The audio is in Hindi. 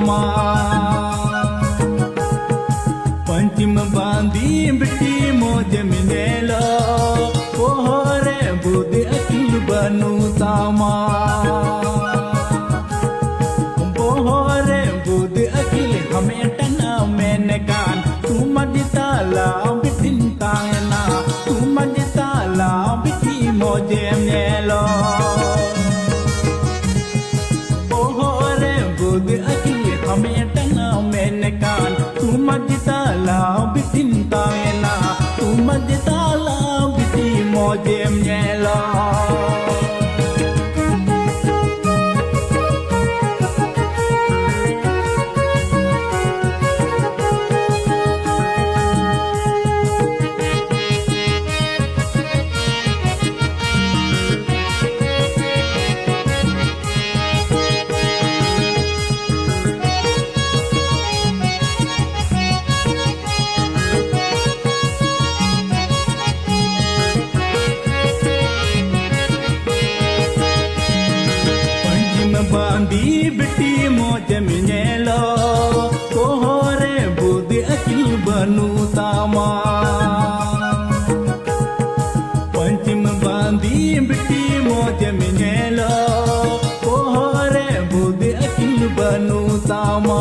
तामा पंचम बांधी बिटी मौज मिनेलो पोहरे बुद्ध अकिल बनू तामा पोहरे बुद्ध अकिल हमें टना मैंने कान तू मजताला बिटिन तांगना तू मजताला बिटी मौजे मिनेलो पोहरे बुद्ध अकिल हमें टना मैंने कान तू मजताला बिटिन तांगना तू मजताला बिटी मौजे मिनेलो बांधी बिटी मौज मिनेलो कोहरे बुद्ध अकिल बनू तामा पंचम बांधी बिटी मौज मिनेलो कोहरे बुद्ध अकिल बनू तामा